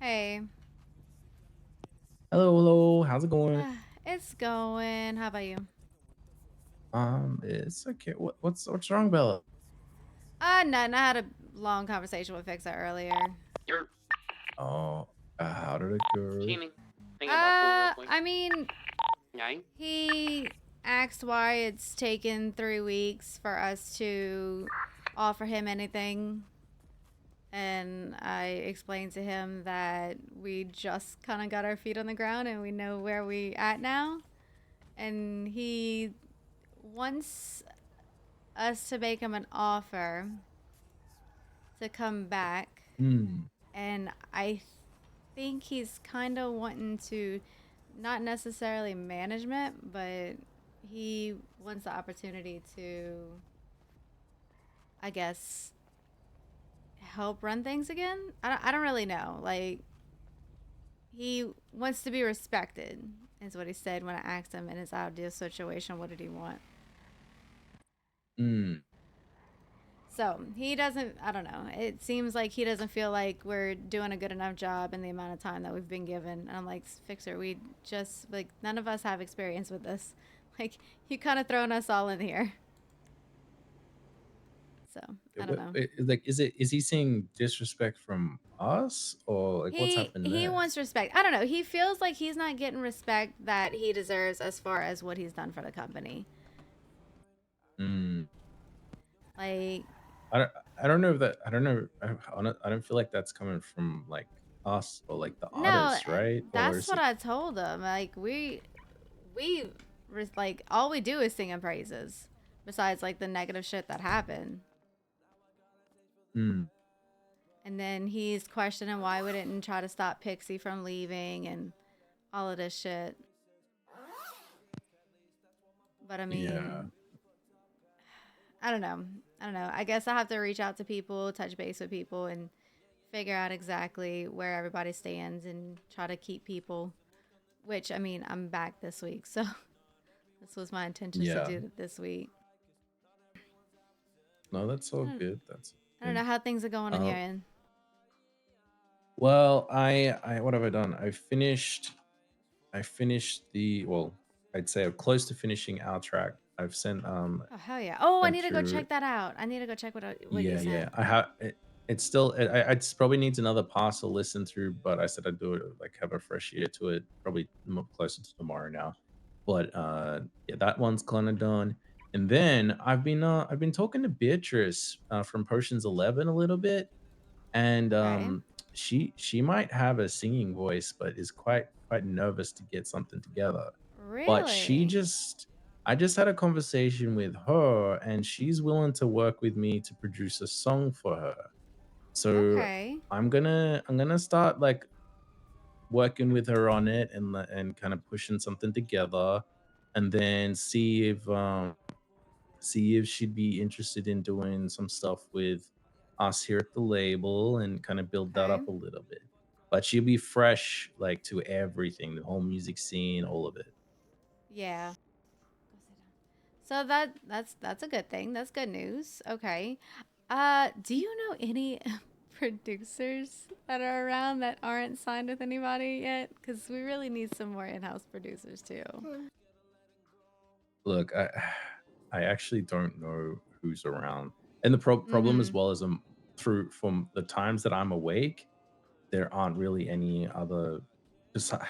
Hey, Hello, hello. How's it going? it's going. How about you? It's okay. What's wrong, Bella? Nothing. I had a long conversation with Fixer earlier. You're Oh, how did it go? teaming. Thinking about pool real quick. I mean, Nine. he asked why it's taken 3 weeks for us to offer him anything. And I explained to him that we just kind of got our feet on the ground and we know where we at now. And he wants us to make him an offer to come back. Hmm. And I think he's kind of wanting to, not necessarily management, but he wants the opportunity to, I guess, help run things again. I don't really know. Like, he wants to be respected, is what he said when I asked him in his ideal situation, what did he want? Hmm. So he doesn't, I don't know. It seems like he doesn't feel like we're doing a good enough job in the amount of time that we've been given. And I'm like, Fixer, we just, like, none of us have experience with this. Like, you kind of thrown us all in here. So, I don't know. Like, is he seeing disrespect from us or like what's happened He there? wants respect. I don't know. He feels like he's not getting respect that he deserves as far as what he's done for the company. Hmm. Like, I don't. I don't know if that. I don't know. I don't feel like that's coming from like us or like the no, artists, right? Or that's is what it? I told him. Like, like, all we do is sing and praises besides like the negative shit that happened. Hmm. And then he's questioning why we didn't try to stop Pixie from leaving and all of this shit. But I Yeah. mean, I don't know. I don't know. I guess I have to reach out to people, touch base with people, and figure out exactly where everybody stands and try to keep people. Which, I mean, I'm back this week, so this was my intentions to Yeah. do it this week. No, that's I all don't, good. That's I don't good. know how things are going on your Um. end. Well, I what have I done? I finished the well, I'd say I'm close to finishing our track. I've Oh hell yeah! Oh, I sent need to go through check that out. I need to go check what you yeah, sent. yeah. I have it's still I probably needs another pass to listen through, but I said I'd do it like have a fresh ear to it probably closer to tomorrow now. But yeah, that one's kind of done. And then I've been talking to Beatrice from Potions 11 a little bit, and Okay. she might have a singing voice but is quite nervous to get something together, but Really? I just had a conversation with her and she's willing to work with me to produce a song for her. So Okay. I'm gonna start like working with her on it and and kind of pushing something together, and then see if she'd be interested in doing some stuff with us here at the label and kind of build that Okay. up a little bit. But she'll be fresh like to everything, the whole music scene, all of it. Yeah. So that's a good thing. That's good news. Okay. Do you know any producers that are around that aren't signed with anybody yet? Because we really need some more in-house producers too. Look, I actually don't know who's around. And the problem as Mm-hmm. well is through from the times that I'm awake, there aren't really any other besi-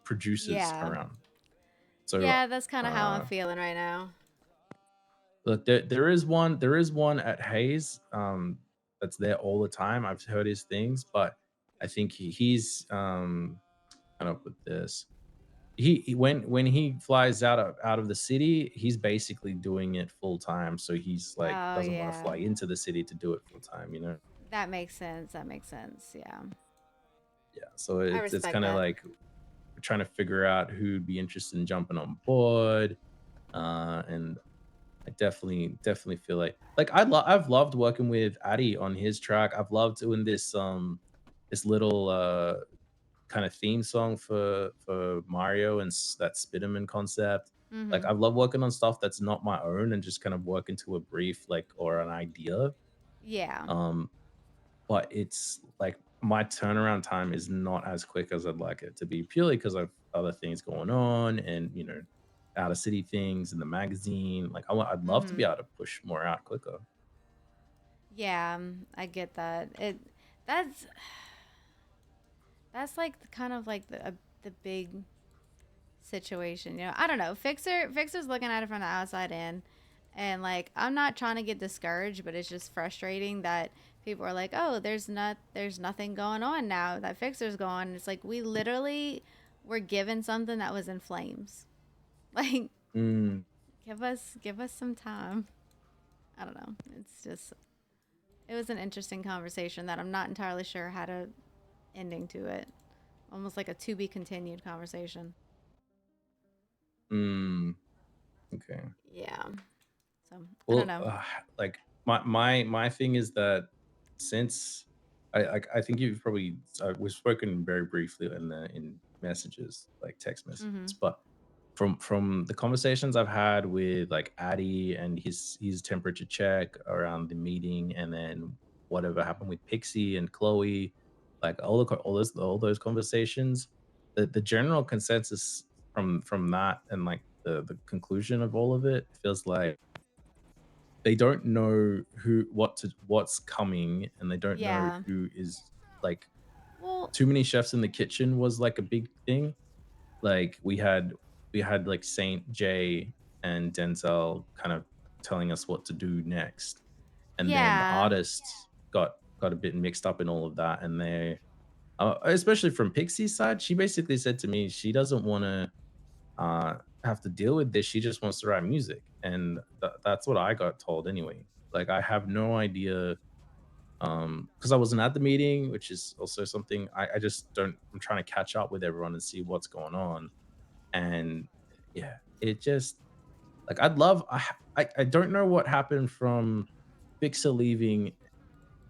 producers Yeah. around. So Yeah, that's kind of how I'm uh feeling right now. look, there is one at Hayes, that's there all the time. I've heard his things, but I think he's kind of with this. When he flies out of the city, he's basically doing it full time. So he's like Oh doesn't want to yeah. fly into the city to do it full time, you know? That makes sense. That makes sense. Yeah. Yeah. So I it's respect kind of that. like we're trying to figure out who'd be interested in jumping on board. And I definitely feel like I've loved working with Addy on his track. I've loved doing this little kind of theme song for Mario and that Spiderman concept. Like Mm-hmm. I love working on stuff that's not my own and just kind of working to a brief like or an idea. Yeah. Um but it's like my turnaround time is not as quick as I'd like it to be, purely because of other things going on and, out of city things in the magazine. Like, I'd love to be Mm-hmm. able to push more out quicker. Yeah, I get that. That's that's like kind of like the big situation. I don't know. Fixer's looking at it from the outside in, and like I'm not trying to get discouraged, but it's just frustrating that people are like, "Oh, there's nothing going on now that Fixer's gone." It's like we literally were given something that was in flames. Like Mm, give us some time. I don't know. It was an interesting conversation that I'm not entirely sure had a ending to it. Almost like a to be continued conversation. mm, okay. Yeah. So I don't Well, know. like my thing is that since I think you've probably we've spoken very briefly in messages, like text Mm-hmm. messages, but from the conversations I've had with like Addy and his temperature check around the meeting, and then whatever happened with Pixie and Chloe, like all those conversations, the general consensus from that and like the conclusion of all of it feels like they don't know what's coming, and they don't know Yeah. who is like Well, too many chefs in the kitchen was like a big thing. Like we had like Saint J and Denzel kind of telling us what to do next. And then the yeah. artists got a bit mixed up in all of that, and they especially from Pixie's side, she basically said to me she doesn't want to have to deal with this. She just wants to write music, and that's what I got told anyway. Like I have no idea, because I wasn't at the meeting, which is also something I just don't. I'm trying to catch up with everyone and see what's going on, and yeah, it just like I'd love. I don't know what happened from Fixer leaving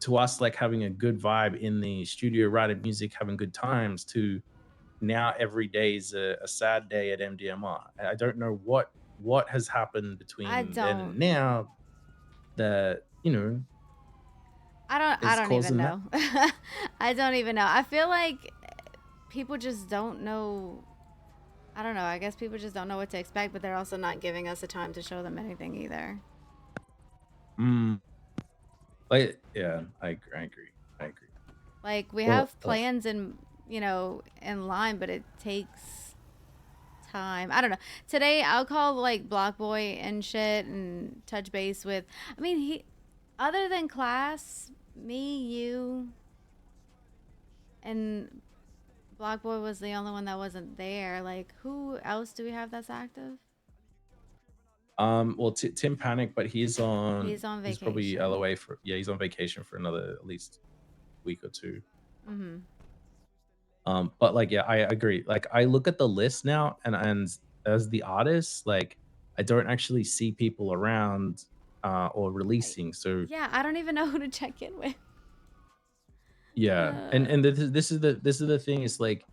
to us like having a good vibe in the studio, writing music, having good times, to now every day is a sad day at MDMR. I don't know what has happened I between then and don't now that I is don't even causing that. know. I don't even know. I feel like people just don't know. I don't know. I guess people just don't know what to expect, but they're also not giving us the time to show them anything either. Mm, like yeah, I agree. I agree. I agree. Like we Well, have plans in line, but it takes time. I don't know. Today I'll call like Block Boy and shit and touch base with. I mean, he other than class, me, you, and Block Boy was the only one that wasn't there. Like, who else do we have that's active? well, Tim Panic, but He's on he's probably vacation. LOA for he's on vacation for another at least week or two. Mm-hmm. But like yeah, I agree. Like I look at the list now, and as the artist, like I don't actually see people around or releasing. So Yeah, I don't even know who to check in with. yeah, and this is the thing is like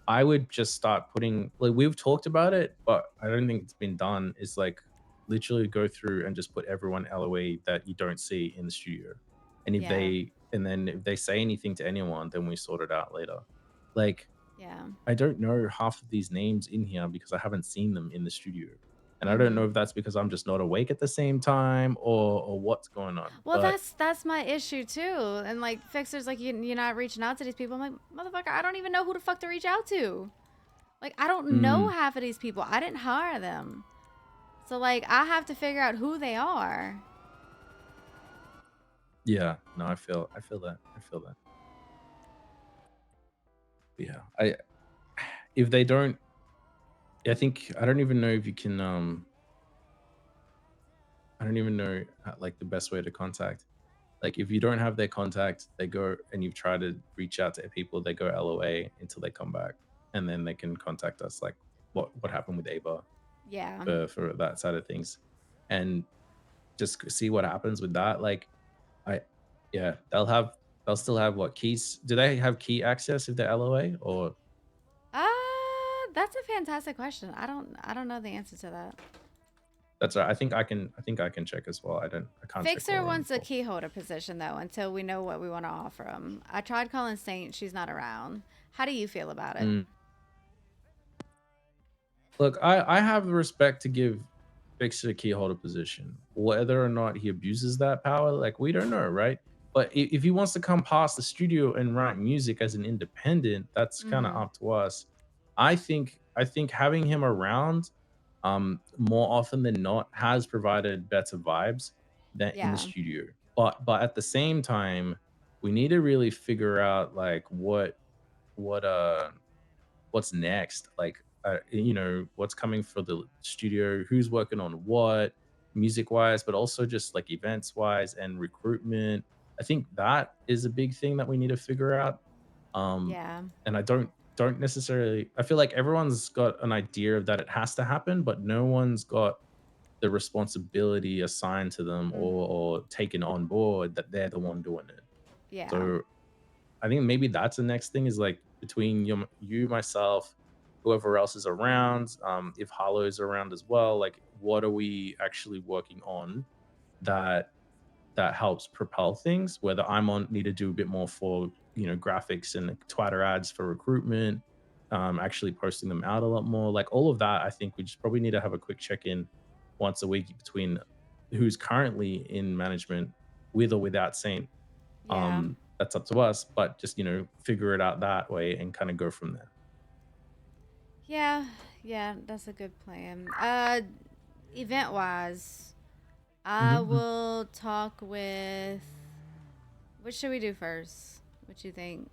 I would just start putting like we've talked about it, but I don't think it's been done. Is like literally go through and just put everyone LOA that you don't see in the studio, and Yeah, if they say anything to anyone, then we sort it out later. Like yeah. I don't know half of these names in here because I haven't seen them in the studio, and I don't Mm-hmm. know if that's because I'm just not awake at the same time or what's going on. Well, But that's my issue too. And like Fixer's like you're not reaching out to these people. I'm like, motherfucker, I don't even know who the fuck to reach out to. Like I don't know mm, half of these people. I didn't hire them. So like I have to figure out who they are. yeah, no, I feel that. I feel that. Yeah, I if they don't I think I don't even know if you can. I don't even know like the best way to contact. Like if you don't have their contact, they go and you've tried to reach out to people, they go LOA until they come back, and then they can contact us. Like what happened with Ava Yeah. for that side of things, and just see what happens with that. Like I, yeah, they'll still have what keys? Do they have key access if they're LOA or? Uh, that's a fantastic question. I don't know the answer to that. That's right. I think I can check as well. I can't check Fixer while on the wants a call. key holder position though until we know what we want to offer him. I tried calling Saint, she's not around. How do you feel about it? Mm. Look, I have the respect to give Fixer a key holder position. Whether or not he abuses that power, like we don't know, right? But if he wants to come past the studio and write music as an independent, that's kind of Mm-hmm. up to us. I think having him around more often than not has provided better vibes than in the Yeah. studio. But at the same time, we need to really figure out like what what's next, like what's coming for the studio, who's working on what music wise, but also just like events wise and recruitment. I think that is a big thing that we need to figure out. Yeah. And I don't necessarily, I feel like everyone's got an idea of that it has to happen, but no one's got the responsibility assigned to them Mm-hmm. or taken on board that they're the one doing it. Yeah. So I think maybe that's the next thing is like between you, myself, whoever else is around. If Harlow is around as well, like what are we actually working on that helps propel things? Whether I'm on need to do a bit more for graphics and Twitter ads for recruitment, actually posting them out a lot more. Like all of that, I think we just probably need to have a quick check in once a week between who's currently in management with or without Saint. Yeah. That's up to us, but just figure it out that way and kind of go from there. Yeah. Yeah, that's a good plan. Event wise, I Mhm. will talk with, what should we do first? What you think?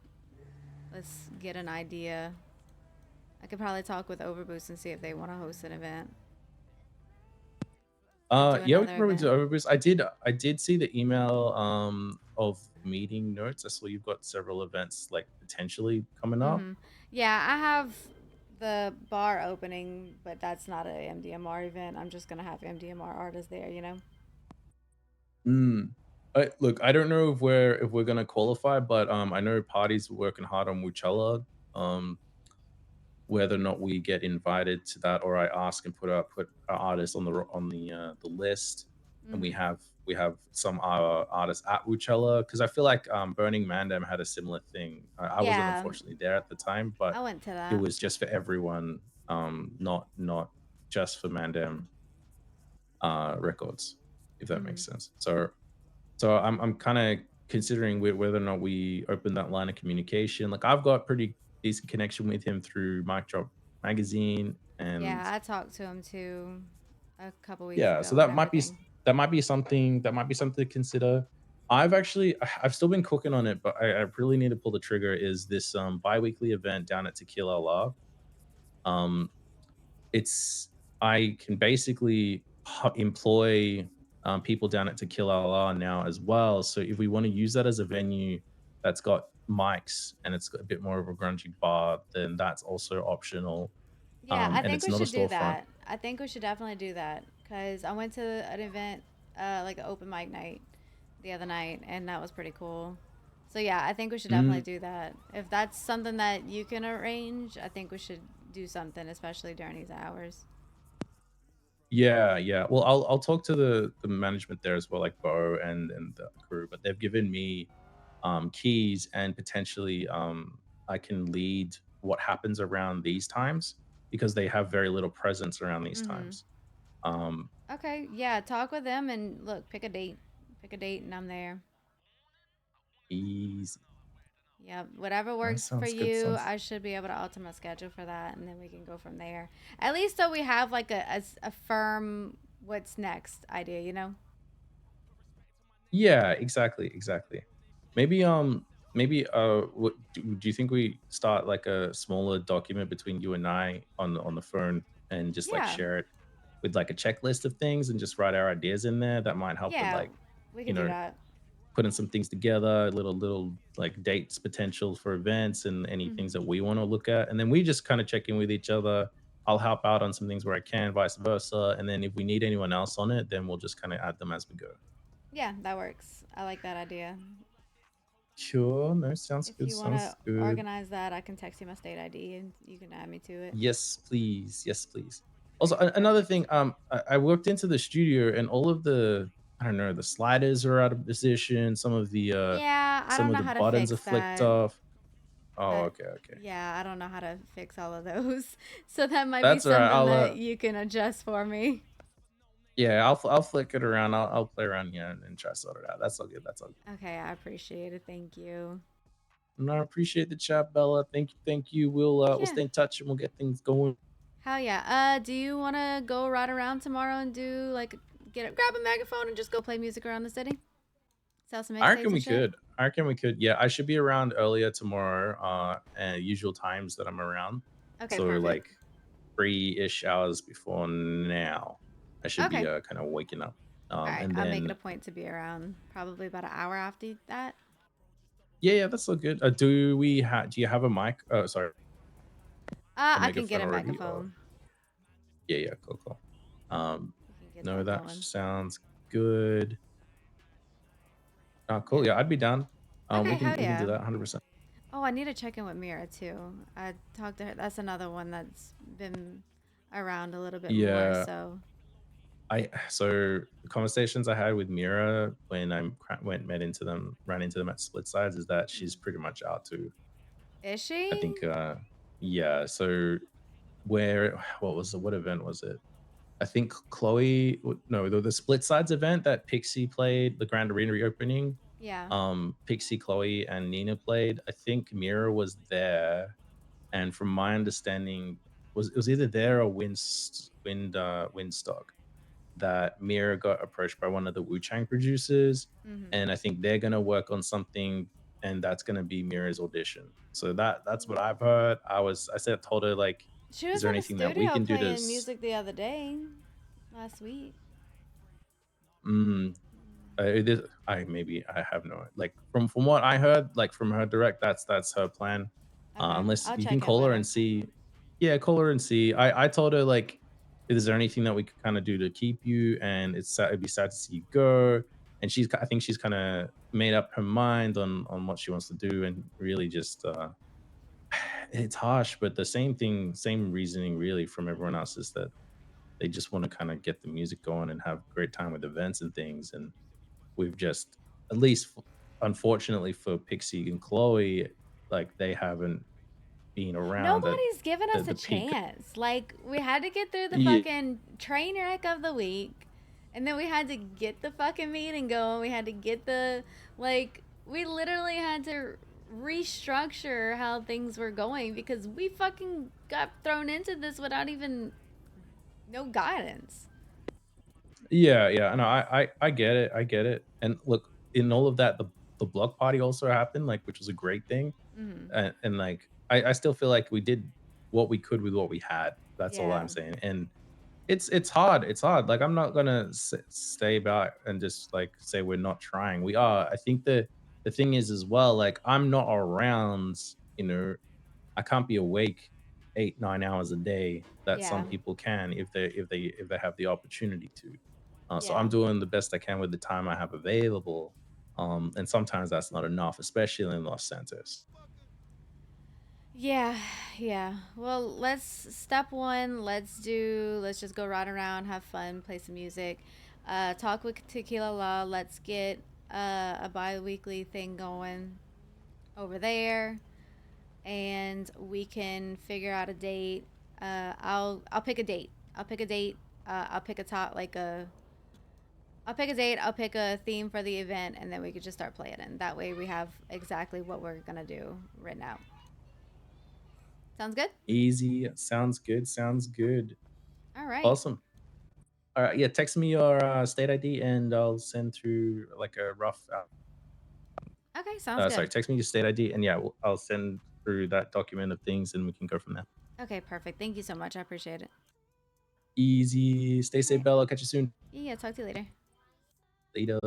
Let's get an idea. I could probably talk with Overboost and see if they want to host an event. Like do Yeah, we can another probably do event. overboost. I did see the email of meeting notes. I saw you've got several events like potentially coming up. Mm-hmm. Yeah, I have the bar opening, but that's not a MDMR event. I'm just gonna have MDMR artists there, you know? Mm. Look, I don't know if we're gonna qualify, but I know parties are working hard on Muchella. Um, whether or not we get invited to that, or I ask and put our artists on the list, and we Mm-hmm. have we have some artists at Coachella because I feel like Burning Mandem had a similar thing. I wasn't Yeah, unfortunately there at the time, but I went to it that. was just for everyone, not just for Mandem records, if that Mm-hmm. makes sense. So I'm kind of considering whether or not we open that line of communication. Like I've got pretty decent connection with him through Mic Drop Magazine, and Yeah, I talked to him too a couple weeks yeah, so ago and everything. that might be something to consider. I've still been cooking on it, but I really need to pull the trigger. Is this bi-weekly event down at Tequila La? Um, it's I can basically employ people down at Tequila La now as well. So if we want to use that as a venue that's got mics and it's got a bit more of a grungy bar, then that's also optional. Yeah, I And think it's we not a should do storefront. that. I think we should definitely do that because I went to an event, like an open mic night the other night, and that was pretty cool. So yeah, I think we should definitely Mm, do that. If that's something that you can arrange, I think we should do something, especially during these hours. yeah, yeah. Well, I'll talk to the management there as well, like Bo and the crew, but they've given me keys and potentially I can lead what happens around these times because they have very little presence around these Mm-hmm. times. Um, Okay, yeah, talk with them and look, pick a date. Pick a date and I'm there. Easy. Yeah, whatever That works for sounds good. you, Sounds I should be able to alter my schedule for that, and then we can go from there. At least so we have like a firm what's next idea, you know? yeah, exactly. Maybe what do you think we start like a smaller document between you and I on the phone and just like Yeah, share it with like a checklist of things and just write our ideas in there that might help with yeah, like we you can do know that. putting some things together, little like dates potential for events and any things Hmm. that we want to look at. And then we just kind of check in with each other. I'll help out on some things where I can, vice versa. And then if we need anyone else on it, then we'll just kind of add them as we go. Yeah, that works. I like that idea. Sure. No, sounds If good. you want to Sounds good. organize that, I can text you my state ID and you can add me to it. Yes, please. Yes, please. Also, Okay, another perfect. thing, I worked into the studio and all of the, I don't know, the sliders are out of position. Yeah, I Some don't of know the how to buttons are fix flicked that. off. Oh, That okay, okay. yeah, I don't know how to fix all of those. So that might be That's all right. something I'll that you can adjust for me. yeah, I'll flick it around. I'll play around here and try to sort it out. That's all good. That's all good. Okay, I appreciate it. Thank you. And I appreciate the chat, Bella. Thank you. We'll Yeah. stay in touch and we'll get things going. Hell yeah. Do you want to go ride around tomorrow and do like grab a megaphone and just go play music around the city? Sell some I reckon mixtapes and we shit? could. I reckon we could. Yeah, I should be around earlier tomorrow. And usual times that I'm around. Okay, So perfect. like 3-ish hours before now, I should be Okay. kind of waking up. All right. And I'll make it then a point to be around probably about an hour after that. yeah, that's all good. Do you have a mic? Oh, sorry, a I can get megaphone a already? Or megaphone. yeah, cool, cool. We can get No, that that going. sounds good. Cool. Yeah. Yeah, I'd be down. Okay, hell We can do yeah. that 100%. Oh, I need to check in with Mira too. I talked to her. That's another one that's been around a little bit more. Yeah, So, so the conversations I had with Mira when ran into them at Split Sides is that she's mhm. pretty much out too. Is I she? think yeah, so where what event was it? I think no, the Split Sides event that Pixie played, the Grand Arena reopening. Yeah. Pixie, Chloe, and Nina played. I think Mira was there, and from my understanding, it was either there or Windstock that Mira got approached by one of the Wu Chang producers, Mhm. and I think they're gonna work on something, and that's gonna be Mira's audition. So that's what I've heard. I told her like, She is was there in the anything that we studio can do to playing music the other day, last week. mm, it is I maybe I have no like from what I heard, like from her direct, that's her plan. Okay, Unless I'll you can check in call with her her. and see. Yeah, call her and see. I told her like, is there anything that we could kind of do to keep you? And it'd be sad to see you go. And I think she's kind of made up her mind on what she wants to do, and really just it's harsh, but the same reasoning really from everyone else is that they just want to kind of get the music going and have a great time with events and things. And we've just, at least unfortunately for Pixie and Chloe, like they haven't been around at Nobody's given us a the peak. chance. Like, we had to get through the Yeah, fucking train wreck of the week, and then we had to get the fucking meeting going. We had to get we literally had to restructure how things were going because we fucking got thrown into this without even no guidance. yeah. No, I get it. I get it. And look, in all of that, the block party also happened, like, which was a great thing. Mm-hmm. And like, I still feel like we did what we could with what we had. That's all Yeah. I'm saying. And it's hard. It's hard. Like I'm not gonna stay back and just like say we're not trying. We are. I think the thing is as well. Like I'm not around. You know, I can't be awake 8 9 hours a day. That some Yeah. people can if they have the opportunity to. So Yeah. I'm doing the best I can with the time I have available. And sometimes that's not enough, especially in Los Santos. Yeah, yeah. Well, step one, let's just go ride around, have fun, play some music, talk with Tequila Law. Let's get a bi-weekly thing going over there, and we can figure out a date. I'll pick a date. I'll pick a date. I'll pick a top like a. I'll pick a date. I'll pick a theme for the event, and then we could just start playing. And that way, we have exactly what we're gonna do written out. Sounds good. Easy. Sounds good. Sounds good. All right. Awesome. All right. Yeah. Text me your state ID and I'll send through like a rough. Okay, sounds Sorry. good. Text me your state ID and yeah, I'll send through that document of things and we can go from there. Okay, perfect. Thank you so much. I appreciate it. Easy. Stay All safe, right. Bella. Catch you soon. Yeah, talk to you later. Later.